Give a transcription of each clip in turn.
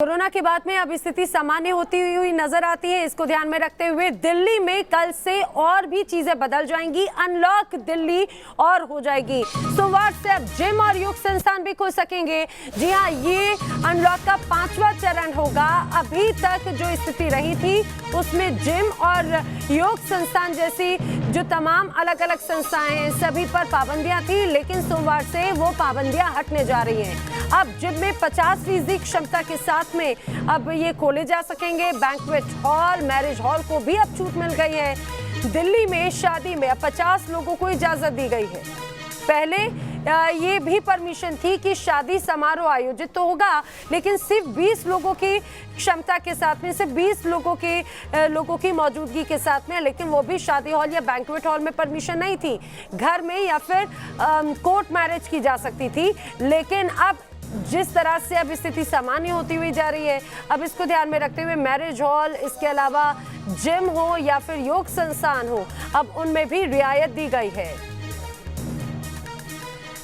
Corona के बाद में अब स्थिति सामान्य होती हुई नजर आती है। इसको ध्यान में रखते हुए दिल्ली में कल से और भी चीजें बदल जाएंगी। अनलॉक दिल्ली और हो जाएगी। सोमवार से अब जिम और योग संस्थान भी खुल सकेंगे। जी हाँ, ये अनलॉक का 5वां चरण होगा। अभी तक जो स्थिति रही थी उसमें जिम और योग संस्थान जैसी जो तमाम अलग अलग संस्थाएं हैं सभी पर पाबंदियां थी, लेकिन सोमवार से वो पाबंदियां हटने जा रही हैं। अब जिम में 50% क्षमता के साथ में अब ये खोले जा सकेंगे। बैंक्वेट हॉल, मैरिज हॉल को भी अब छूट मिल गई है। दिल्ली में शादी में अब 50 लोगों को इजाजत दी गई है। पहले ये भी परमिशन थी कि शादी समारोह आयोजित तो होगा, लेकिन सिर्फ 20 लोगों की क्षमता के साथ में, सिर्फ 20 लोगों की मौजूदगी के साथ में, लेकिन वो भी शादी हॉल या बैंक्वेट हॉल में परमिशन नहीं थी। घर में या फिर कोर्ट मैरिज की जा सकती थी। लेकिन अब जिस तरह से अब स्थिति सामान्य होती हुई जा रही है, अब इसको ध्यान में रखते हुए मैरिज हॉल, इसके अलावा जिम हो या फिर योग संस्थान हो, अब उनमें भी रियायत दी गई है।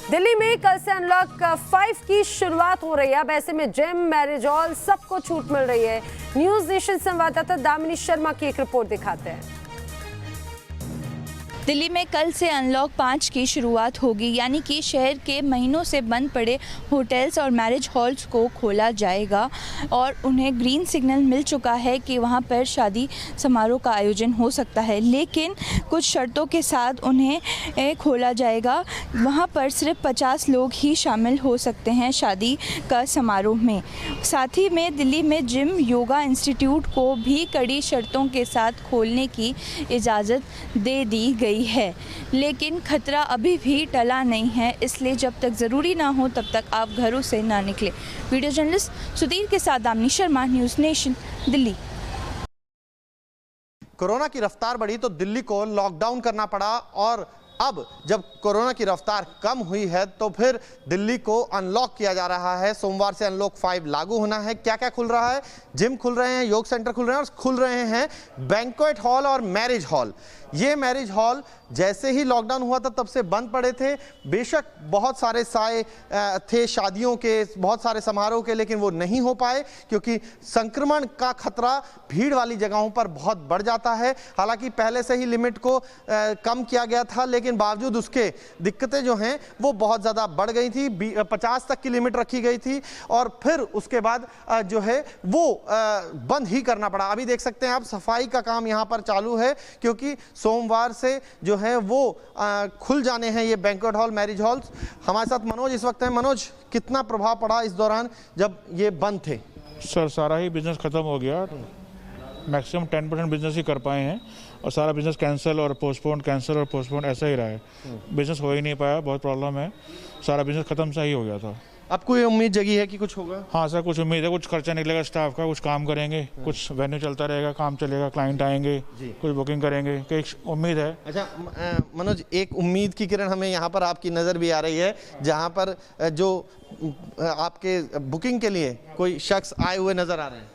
दिल्ली में कल से अनलॉक 5 की शुरुआत हो रही है। अब ऐसे में जिम, मैरिज हॉल सबको छूट मिल रही है। न्यूज नेशन संवाददाता दामिनी शर्मा की एक रिपोर्ट दिखाते हैं। दिल्ली में कल से अनलॉक 5 की शुरुआत होगी, यानी कि शहर के महीनों से बंद पड़े होटल्स और मैरिज हॉल्स को खोला जाएगा और उन्हें ग्रीन सिग्नल मिल चुका है कि वहां पर शादी समारोह का आयोजन हो सकता है, लेकिन कुछ शर्तों के साथ उन्हें खोला जाएगा। वहां पर सिर्फ 50 लोग ही शामिल हो सकते हैं शादी का समारोह में। साथ ही में दिल्ली में जिम, योगा इंस्टीट्यूट को भी कड़ी शर्तों के साथ खोलने की इजाज़त दे दी गई है, लेकिन खतरा अभी भी टला नहीं है। इसलिए जब तक ज़रूरी ना हो तब तक आप घरों से ना निकलें। वीडियो जर्नलिस्ट सुधीर के साथ Damini Sharma, news nation, Delhi. Corona की रफ्तार बढ़ी तो दिल्ली को लॉकडाउन करना पड़ा, और अब जब कोरोना की रफ्तार कम हुई है तो फिर दिल्ली को अनलॉक किया जा रहा है। सोमवार से अनलॉक 5 लागू होना है। क्या क्या खुल रहा है? जिम खुल रहे हैं, योग सेंटर खुल रहे हैं, और खुल रहे हैं बैंक्वेट हॉल और मैरिज हॉल। ये मैरिज हॉल जैसे ही लॉकडाउन हुआ था तब से बंद पड़े थे। बेशक बहुत सारे साए थे शादियों के, बहुत सारे समारोह के, लेकिन वो नहीं हो पाए क्योंकि संक्रमण का खतरा भीड़ वाली जगहों पर बहुत बढ़ जाता है। हालांकि पहले से ही लिमिट को कम किया गया था, लेकिन बावजूद उसके दिक्कतें जो हैं वो बहुत ज़्यादा बढ़ गई थी। 50 तक की लिमिट रखी गई थी और फिर उसके बाद जो है वो बंद ही करना पड़ा। अभी देख सकते हैं आप, सफाई का काम यहाँ पर चालू है क्योंकि सोमवार से जो है वो खुल जाने हैं ये बैंक्वेट हॉल, मैरिज हॉल्स। हमारे साथ मनोज इस वक्त हैं। मनोज, कितना प्रभाव पड़ा इस दौरान जब ये बंद थे? सर, सारा ही बिजनेस ख़त्म हो गया। मैक्सिमम 10% बिजनेस ही कर पाए हैं और सारा बिजनेस कैंसिल और पोस्टपोन, कैंसिल और पोस्टपोन ऐसा ही रहा है। बिजनेस हो ही नहीं पाया, बहुत प्रॉब्लम है। सारा बिजनेस ख़त्म सा ही हो गया था। अब कोई उम्मीद जगी है कि कुछ होगा? हाँ सर, कुछ उम्मीद है। कुछ खर्चा निकलेगा स्टाफ का, कुछ काम करेंगे, कुछ वेन्यू चलता रहेगा, काम चलेगा, क्लाइंट आएंगे, कुछ बुकिंग करेंगे, एक उम्मीद है। अच्छा मनोज, एक उम्मीद की किरण हमें यहाँ पर आपकी नज़र भी आ रही है, जहाँ पर जो आपके बुकिंग के लिए कोई शख्स आए हुए नज़र आ रहे हैं।